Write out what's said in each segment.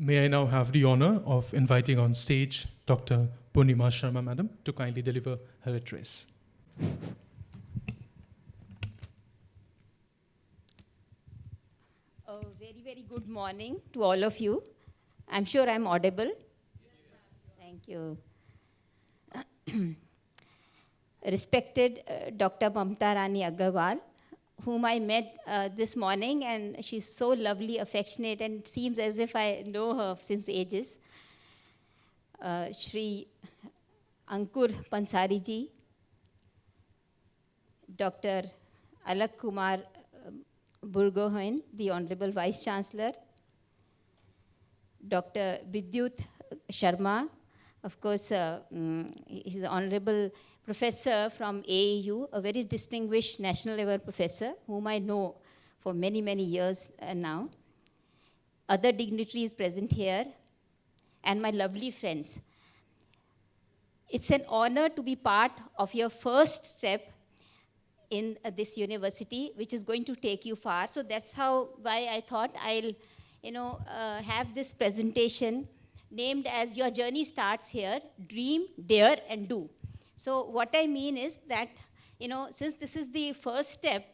May I now have the honor of inviting on stage Dr. Purnima Sharma, Madam, to kindly deliver her address. A very, very good morning to all of you. I'm sure I'm audible. Thank you. Respected Dr. Mamta Rani Agarwal, whom I met this morning, and she's so lovely, affectionate, and it seems as if I know her since ages. Shri Ankur Pansari ji, Dr. Alak Kumar Burgohain, the Honorable Vice Chancellor, Dr. Vidyut Sharma, of course, he's an Honorable Professor from AAU, a very distinguished national level professor, whom I know for many, many years now. Other dignitaries present here, and my lovely friends. It's an honor to be part of your first step in this university, which is going to take you far. So that's why I thought I'll, have this presentation named as Your Journey Starts Here, Dream, Dare, and Do. So what I mean is that, since this is the first step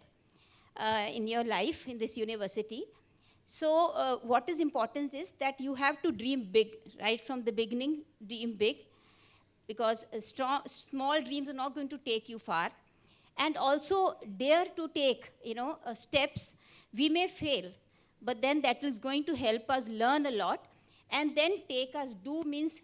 in your life in this university, so what is important is that you have to dream big, right from the beginning, dream big, because small dreams are not going to take you far. And also dare to take, steps. We may fail, but then that is going to help us learn a lot. And then do means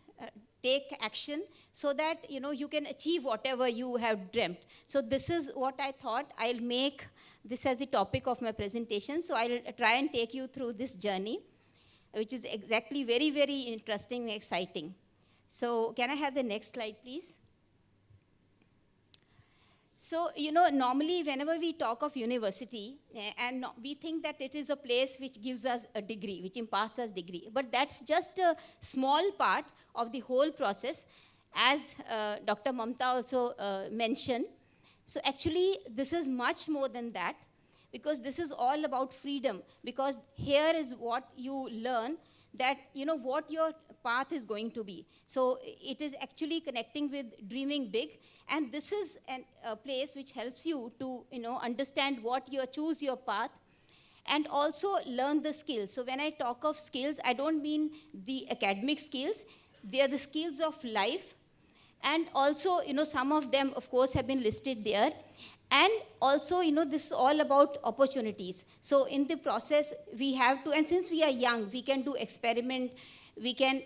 take action so that, you can achieve whatever you have dreamt. So this is what I thought. I'll make this as the topic of my presentation. So I'll try and take you through this journey, which is exactly very, very interesting and exciting. So can I have the next slide, please? So, normally whenever we talk of university, and we think that it is a place which gives us a degree, which imparts us degree. But that's just a small part of the whole process, as Dr. Mamta also mentioned. So actually, this is much more than that, because this is all about freedom. Because here is what you learn, that, what your path is going to be. So it is actually connecting with dreaming big. And this is a place which helps you to, understand what choose your path, and also learn the skills. So when I talk of skills, I don't mean the academic skills. They are the skills of life. And also, some of them, of course, have been listed there. And also, this is all about opportunities. So in the process, we have to, and since we are young, we can do experiment, we can,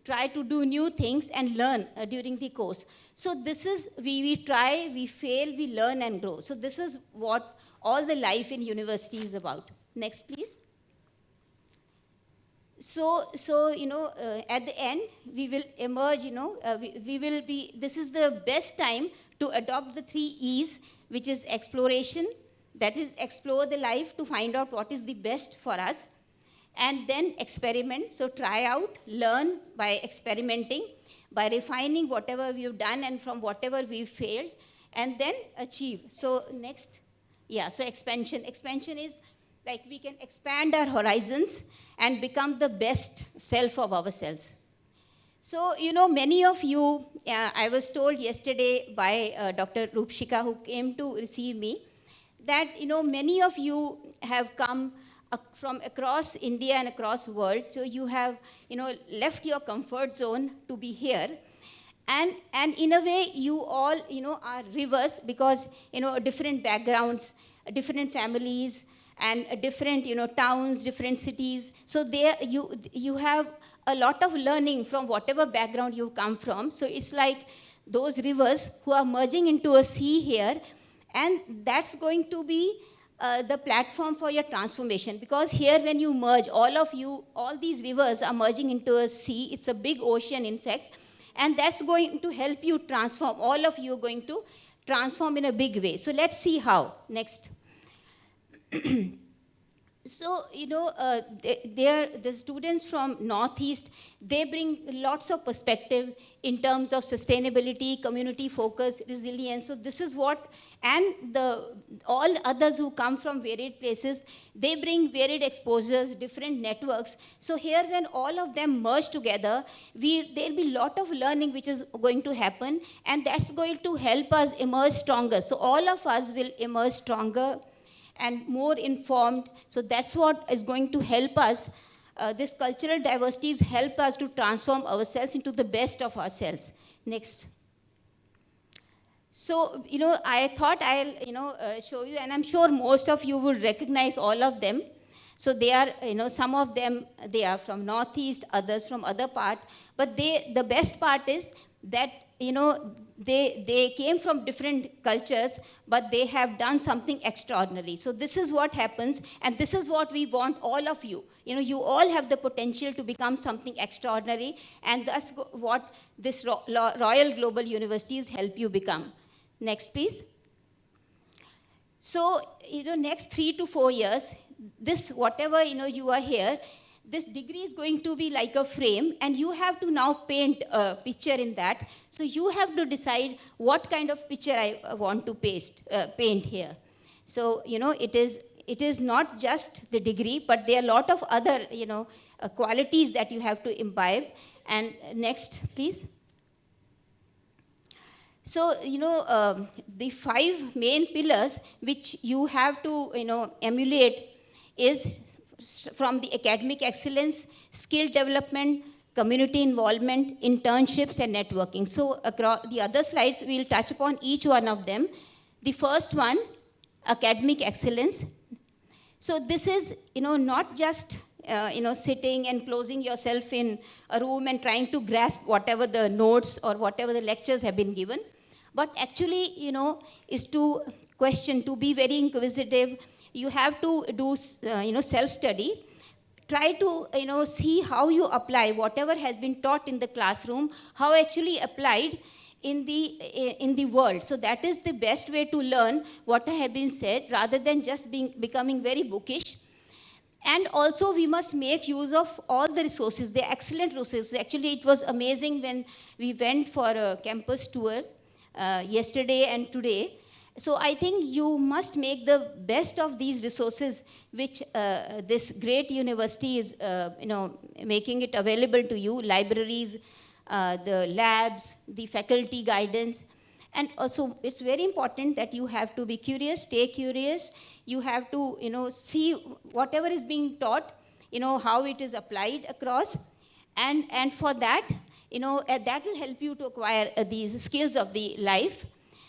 try to do new things and learn during the course. So this is, we try, we fail, we learn and grow. So this is what all the life in university is about. Next, please. So at the end, we will emerge, we will be, this is the best time to adopt the 3 E's, which is exploration, that is explore the life to find out what is the best for us. And then experiment, so try out, learn by experimenting, by refining whatever we've done and from whatever we've failed, and then achieve. So next, so expansion. Expansion is like we can expand our horizons and become the best self of ourselves. So, many of you, I was told yesterday by Dr. Rupshika, who came to receive me, that, many of you have come from across India and across the world. So you have, left your comfort zone to be here. And in a way, you all, are rivers because, different backgrounds, different families, and different, towns, different cities. So there you have a lot of learning from whatever background you come from. So it's like those rivers who are merging into a sea here, and that's going to be the platform for your transformation. Because here when you merge, all these rivers are merging into a sea. It's a big ocean, in fact, and that's going to help you transform. All of you are going to transform in a big way. So let's see how. Next. So, the students from Northeast, they bring lots of perspective in terms of sustainability, community focus, resilience. So this is what, and all others who come from varied places, they bring varied exposures, different networks. So here, when all of them merge together, there'll be a lot of learning which is going to happen, and that's going to help us emerge stronger. So all of us will emerge stronger and more informed. So that's what is going to help us. This cultural diversities help us to transform ourselves into the best of ourselves. Next. So, I thought I'll, show you, and I'm sure most of you will recognize all of them. So they are, some of them, they are from Northeast, others from other part. But the best part is that, they came from different cultures, but they have done something extraordinary. So this is what happens, and this is what we want all of you. You all have the potential to become something extraordinary, and that's what this Royal Global Universities help you become. Next, please. So, next 3 to 4 years, this, whatever, you are here, this degree is going to be like a frame, and you have to now paint a picture in that. So you have to decide what kind of picture I want to paint here. So, it is not just the degree, but there are a lot of other, qualities that you have to imbibe. And next, please. So, the 5 main pillars which you have to, emulate is from the academic excellence, skill development, community involvement, internships, and networking. So across the other slides, we'll touch upon each one of them. The first one, academic excellence. So this is, not just, sitting and closing yourself in a room and trying to grasp whatever the notes or whatever the lectures have been given, but actually, is to question, to be very inquisitive. You have to do, self-study. Try to, see how you apply whatever has been taught in the classroom, how actually applied in the world. So that is the best way to learn what have been said, rather than just becoming very bookish. And also, we must make use of all the resources, the excellent resources. Actually, it was amazing when we went for a campus tour yesterday and today. So I think you must make the best of these resources, which this great university is, making it available to you, libraries, the labs, the faculty guidance. And also, it's very important that you have to be curious, stay curious. You have to, see whatever is being taught, how it is applied across. And for that, that will help you to acquire these skills of the life.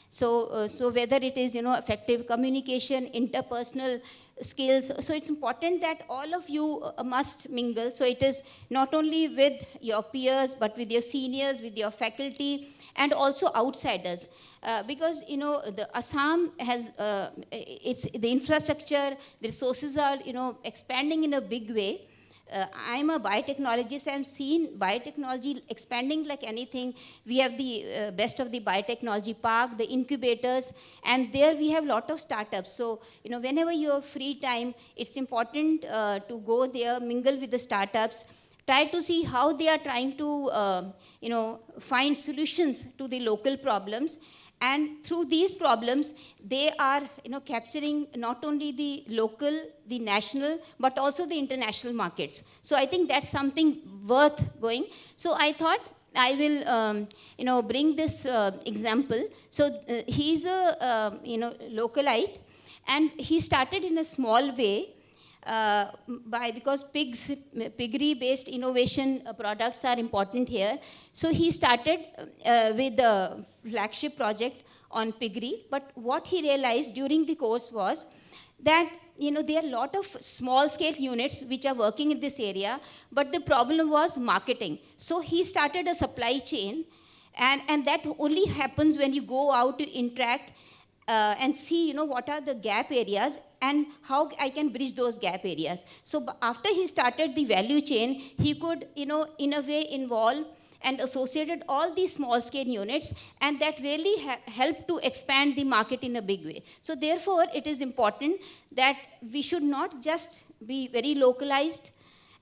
So whether it is, effective communication, interpersonal skills, so it's important that all of you must mingle. So it is not only with your peers, but with your seniors, with your faculty, and also outsiders. Because, the Assam has, it's the infrastructure, the resources are, expanding in a big way. I'm a biotechnologist. I've seen biotechnology expanding like anything. We have the best of the biotechnology park, the incubators, and there we have a lot of startups. So, whenever you have free time, it's important to go there, mingle with the startups, try to see how they are trying to, find solutions to the local problems. And through these problems, they are, capturing not only the local, the national, but also the international markets. So I think that's something worth going. So I thought I will, bring this example. So he's a, localite, and he started in a small way. Because piggery-based innovation products are important here. So he started with the flagship project on piggery. But what he realized during the course was that, there are a lot of small-scale units which are working in this area, but the problem was marketing. So he started a supply chain, and that only happens when you go out to interact and see, what are the gap areas and how I can bridge those gap areas. So after he started the value chain, he could, in a way involve and associated all these small-scale units, and that really helped to expand the market in a big way. So therefore, it is important that we should not just, be very localized,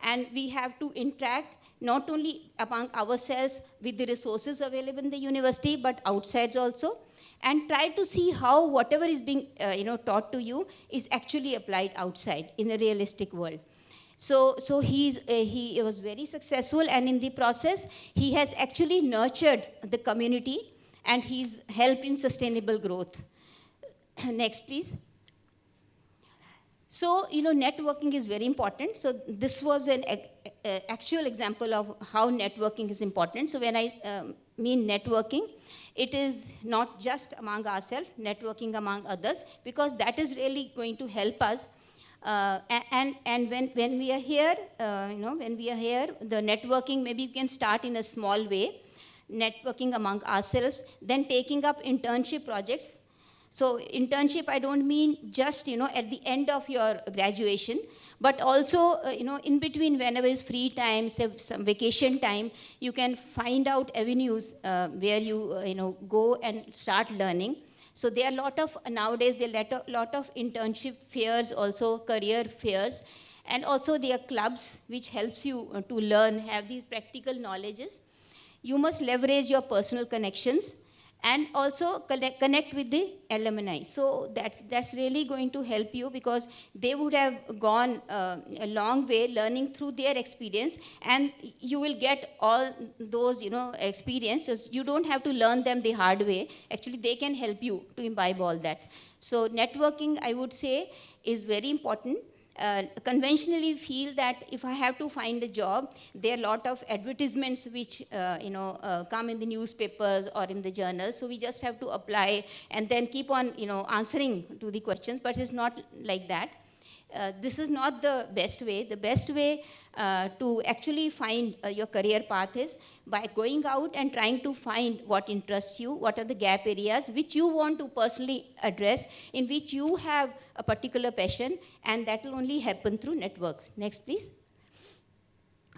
and we have to interact not only among ourselves with the resources available in the university, but outside also, and try to see how whatever is being taught to you is actually applied outside in a realistic world. So he was very successful, and in the process, he has actually nurtured the community, and he's helped in sustainable growth. Next, please. So, networking is very important. So this was an actual example of how networking is important. So when I mean networking, it is not just among ourselves, networking among others, because that is really going to help us. And when we are here, the networking, maybe we can start in a small way, networking among ourselves, then taking up internship projects. So internship, I don't mean just, at the end of your graduation, but also, in between, whenever is free time, say some vacation time, you can find out avenues where you, go and start learning. So there are a lot of, nowadays, there are a lot of internship fairs, also career fairs, and also there are clubs which helps you to learn, have these practical knowledges. You must leverage your personal connections, and also connect with the alumni. So that's really going to help you, because they would have gone a long way learning through their experience, and you will get all those experiences. You don't have to learn them the hard way. Actually, they can help you to imbibe all that. So networking, I would say, is very important. Conventionally feel that if I have to find a job, there are a lot of advertisements which come in the newspapers or in the journals, so we just have to apply and then keep on answering to the questions, but it's not like that. This is not the best way. The best way to actually find your career path is by going out and trying to find what interests you, what are the gap areas which you want to personally address, in which you have a particular passion, and that will only happen through networks. Next, please.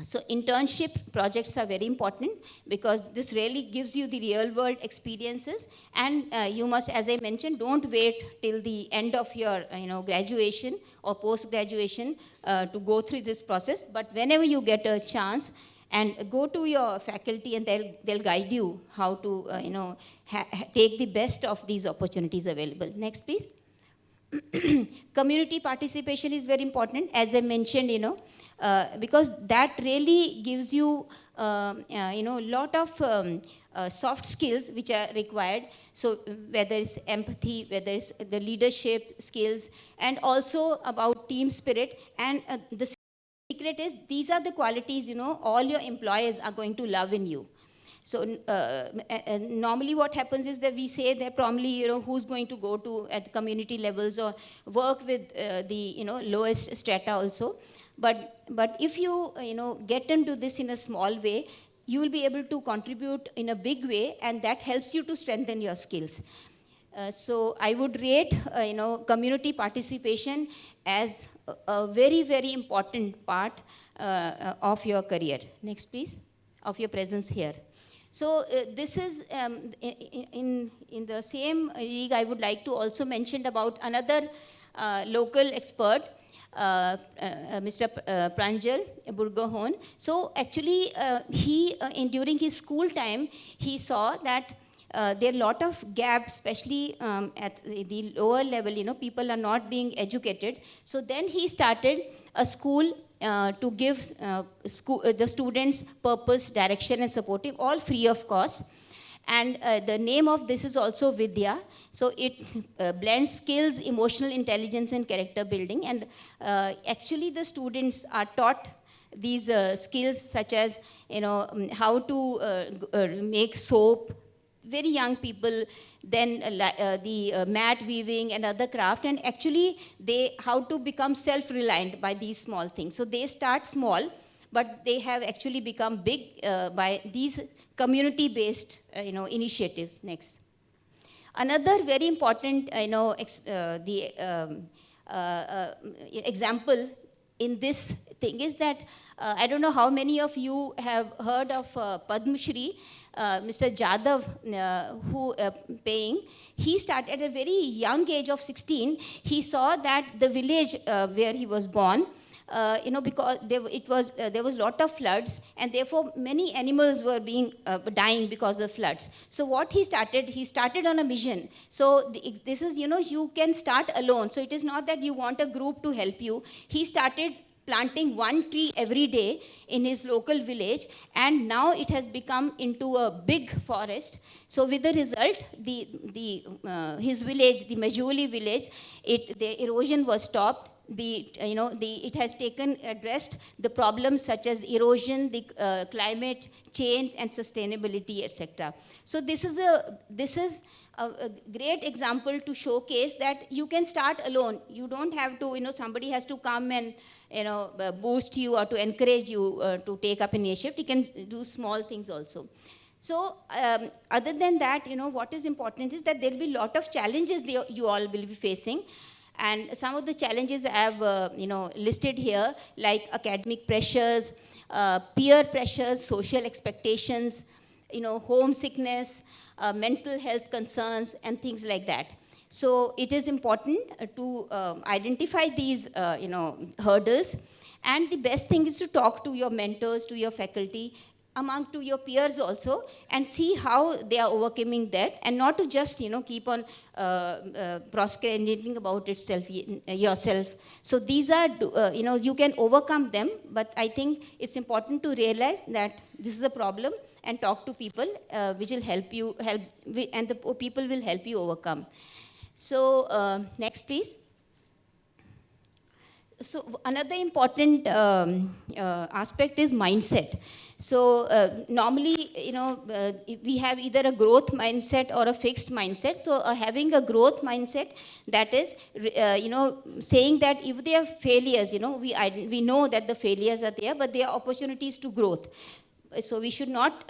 So internship projects are very important, because this really gives you the real world experiences, and you must, as I mentioned, don't wait till the end of your graduation or post graduation to go through this process, but whenever you get a chance, and go to your faculty, and they'll guide you how to take the best of these opportunities available. Next, please. Community participation is very important, as I mentioned, because that really gives you, lot of soft skills which are required. So whether it's empathy, whether it's the leadership skills, and also about team spirit. And the secret is, these are the qualities, all your employers are going to love in you. So normally what happens is that we say that probably, who's going to go to at community levels or work with the, lowest strata also. But if you, get into this in a small way, you will be able to contribute in a big way, and that helps you to strengthen your skills. So I would rate, community participation as a very, very important part of your career. Next, please, of your presence here. So this is, in the same league, I would like to also mention about another local expert, Mr. Pranjal Burgohon. So actually, during his school time, he saw that there are a lot of gaps, especially at the lower level, people are not being educated. So then he started a school to give the students purpose, direction, and supportive, all free of cost. And the name of this is also Vidya. So it blends skills, emotional intelligence, and character building. And actually the students are taught these skills, such as how to make soap, very young people, then the mat weaving and other craft, and actually how to become self-reliant by these small things. So they start small, but they have actually become big by these community-based initiatives. Next. Another very important example in this thing is that I don't know how many of you have heard of Padma Shri, Mr. Jadhav, who paying. He started at a very young age of 16. He saw that the village where he was born, because there was lot of floods, and therefore many animals were being dying because of floods. So what he started on a mission. So this is, you can start alone. So it is not that you want a group to help you. He started planting one tree every day in his local village, and now it has become into a big forest. So with the result, his village, the Majuli village, the erosion was stopped. It has addressed the problems such as erosion, the climate change, and sustainability, etc. So this is a great example to showcase that you can start alone. You don't have to, somebody has to come and boost you or to encourage you to take up initiative. You can do small things also. So other than that, what is important is that there will be a lot of challenges you all will be facing. And some of the challenges I have listed here, like academic pressures, peer pressures, social expectations, homesickness, mental health concerns, and things like that. So it is important to identify these hurdles. And the best thing is to talk to your mentors, to your faculty, to your peers also, and see how they are overcoming that, and not to just keep on procrastinating about yourself. So these are you can overcome them, but I think it's important to realize that this is a problem and talk to people which will help you and the people will help you overcome. So next please. So another important aspect is mindset. So normally, we have either a growth mindset or a fixed mindset. So having a growth mindset, that is, saying that if there are failures, we know that the failures are there, but there are opportunities to growth. So we should not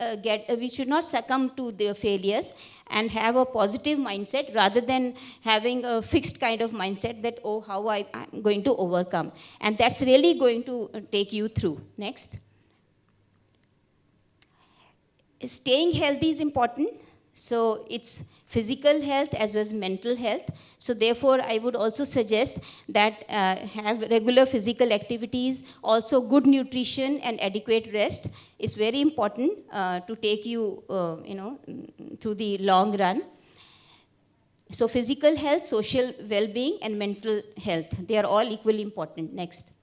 succumb to the failures and have a positive mindset rather than having a fixed kind of mindset that, oh, how I'm going to overcome. And that's really going to take you through. Next. Staying healthy is important. So it's physical health as well as mental health. So therefore, I would also suggest that have regular physical activities, also good nutrition and adequate rest is very important to take you, through the long run. So physical health, social well-being, and mental health, they are all equally important. Next.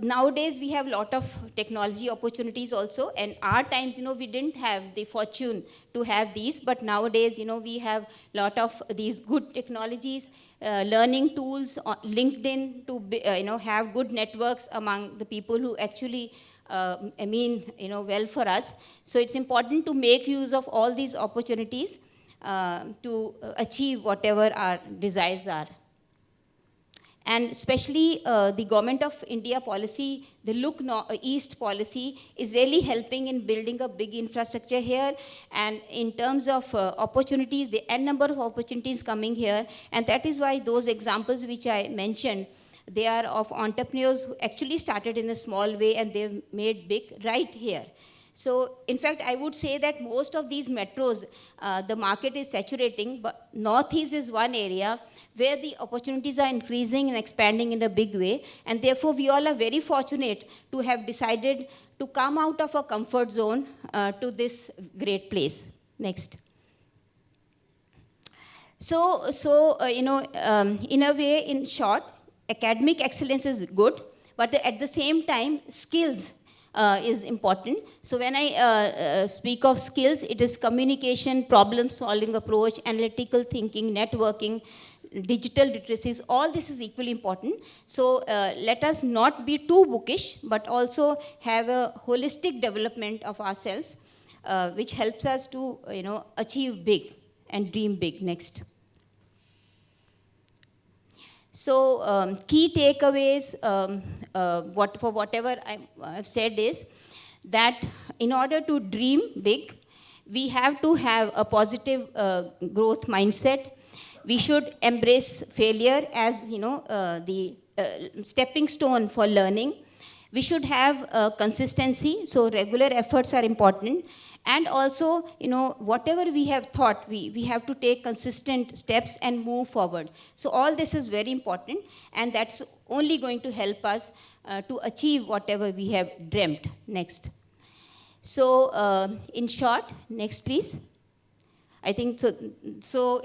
Nowadays, we have a lot of technology opportunities also, and our times, we didn't have the fortune to have these, but nowadays, we have a lot of these good technologies, learning tools, LinkedIn to, have good networks among the people who actually, well for us. So it's important to make use of all these opportunities to achieve whatever our desires are. And especially the Government of India policy, the Look East policy, is really helping in building a big infrastructure here. And in terms of opportunities, the n number of opportunities coming here. And that is why those examples which I mentioned, they are of entrepreneurs who actually started in a small way and they've made big right here. So, in fact, I would say that most of these metros, the market is saturating, but Northeast is one area where the opportunities are increasing and expanding in a big way. And therefore, we all are very fortunate to have decided to come out of our comfort zone to this great place. Next. So in a way, in short, academic excellence is good, but at the same time, skills is important. So when I speak of skills, it is communication, problem-solving approach, analytical thinking, networking, digital literacies, all this is equally important. So let us not be too bookish, but also have a holistic development of ourselves, which helps us to achieve big and dream big. Next. So key takeaways for whatever I've said is that in order to dream big, we have to have a positive growth mindset. We should embrace failure as the stepping stone for learning. We should have consistency, so regular efforts are important. And also, whatever we have thought, we have to take consistent steps and move forward. So all this is very important, and that's only going to help us to achieve whatever we have dreamt. Next. So in short, next please. I think so. So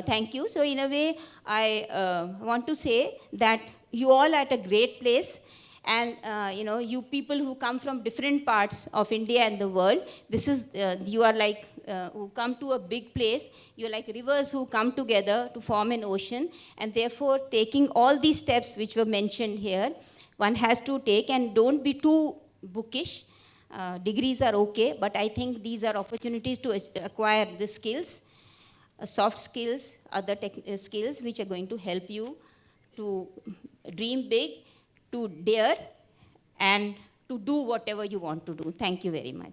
thank you. So in a way, I want to say that you all are at a great place, and you people who come from different parts of India and the world. This is you are like who come to a big place. You're like rivers who come together to form an ocean, and therefore taking all these steps which were mentioned here, one has to take, and don't be too bookish. Degrees are okay, but I think these are opportunities to acquire the skills, soft skills, other skills which are going to help you to dream big, to dare, and to do whatever you want to do. Thank you very much.